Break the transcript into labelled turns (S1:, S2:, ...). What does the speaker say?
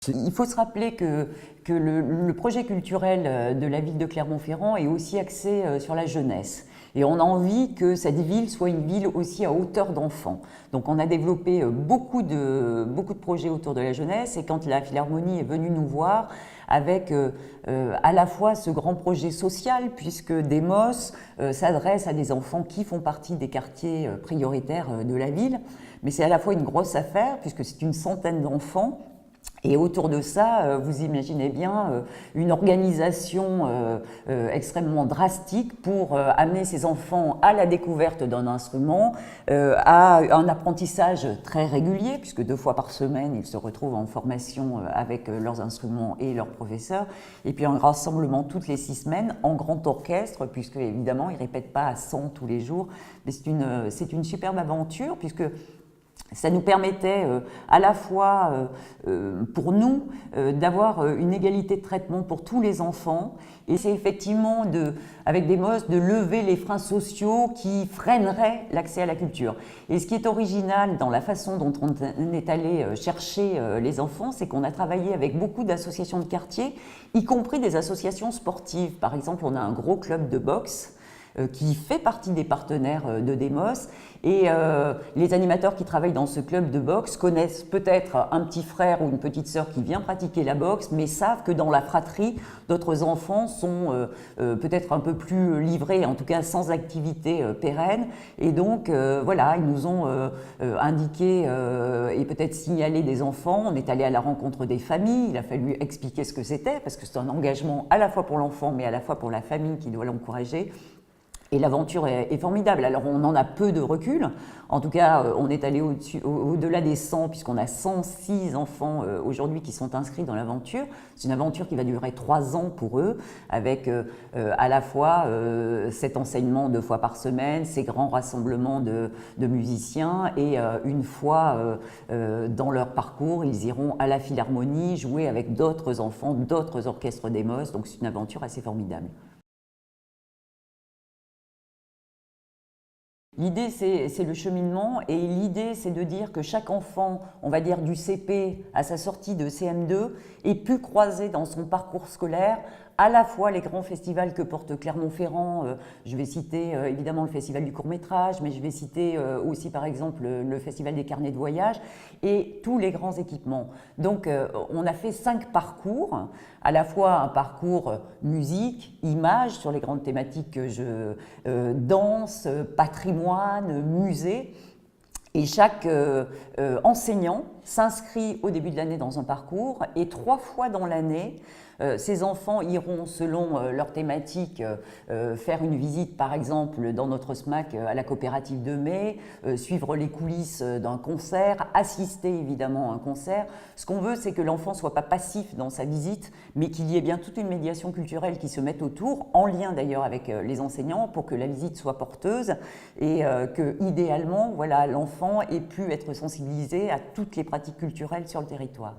S1: Il faut se rappeler que le projet culturel de la ville de Clermont-Ferrand est aussi axé sur la jeunesse. Et on a envie que cette ville soit une ville aussi à hauteur d'enfants. Donc on a développé beaucoup de projets autour de la jeunesse, et quand la Philharmonie est venue nous voir avec à la fois ce grand projet social, puisque Demos s'adresse à des enfants qui font partie des quartiers prioritaires de la ville, mais c'est à la fois une grosse affaire, puisque c'est une centaine d'enfants. Et autour de ça, vous imaginez bien une organisation extrêmement drastique pour amener ces enfants à la découverte d'un instrument, à un apprentissage très régulier, puisque 2 fois par semaine, ils se retrouvent en formation avec leurs instruments et leurs professeurs, et puis un rassemblement toutes les 6 semaines en grand orchestre, puisque évidemment, ils ne répètent pas à 100 tous les jours, mais c'est une superbe aventure, puisque ça nous permettait à la fois pour nous d'avoir une égalité de traitement pour tous les enfants, et c'est effectivement avec Demos de lever les freins sociaux qui freineraient l'accès à la culture. Et ce qui est original dans la façon dont on est allé chercher les enfants, c'est qu'on a travaillé avec beaucoup d'associations de quartier, y compris des associations sportives. Par exemple, on a un gros club de boxe qui fait partie des partenaires de Demos, et les animateurs qui travaillent dans ce club de boxe connaissent peut-être un petit frère ou une petite sœur qui vient pratiquer la boxe, mais savent que dans la fratrie, d'autres enfants sont peut-être un peu plus livrés, en tout cas sans activité pérenne, et donc voilà, ils nous ont indiqué et peut-être signalé des enfants. On est allé à la rencontre des familles, il a fallu expliquer ce que c'était, parce que c'est un engagement à la fois pour l'enfant, mais à la fois pour la famille qui doit l'encourager. Et l'aventure est formidable. Alors on en a peu de recul, en tout cas on est allé au-delà des 100, puisqu'on a 106 enfants aujourd'hui qui sont inscrits dans l'aventure. C'est une aventure qui va durer 3 ans pour eux, avec à la fois cet enseignement 2 fois par semaine, ces grands rassemblements de musiciens, et une fois dans leur parcours, ils iront à la Philharmonie jouer avec d'autres enfants, d'autres orchestres Demos, donc c'est une aventure assez formidable. L'idée, c'est le cheminement, et l'idée, c'est de dire que chaque enfant, on va dire du CP à sa sortie de CM2, ait pu croiser dans son parcours scolaire à la fois les grands festivals que porte Clermont-Ferrand. Je vais citer évidemment le festival du court-métrage, mais je vais citer aussi par exemple le festival des carnets de voyage, et tous les grands équipements. Donc on a fait 5 parcours, à la fois un parcours musique, image sur les grandes thématiques que danse, patrimoine, musée. Et chaque enseignant s'inscrit au début de l'année dans un parcours, et 3 fois dans l'année, ces enfants iront, selon leur thématique, faire une visite, par exemple, dans notre SMAC à la coopérative de mai, suivre les coulisses d'un concert, assister évidemment à un concert. Ce qu'on veut, c'est que l'enfant ne soit pas passif dans sa visite, mais qu'il y ait bien toute une médiation culturelle qui se mette autour, en lien d'ailleurs avec les enseignants, pour que la visite soit porteuse, et que, idéalement, voilà, l'enfant ait pu être sensibilisé à toutes les pratiques culturelles sur le territoire.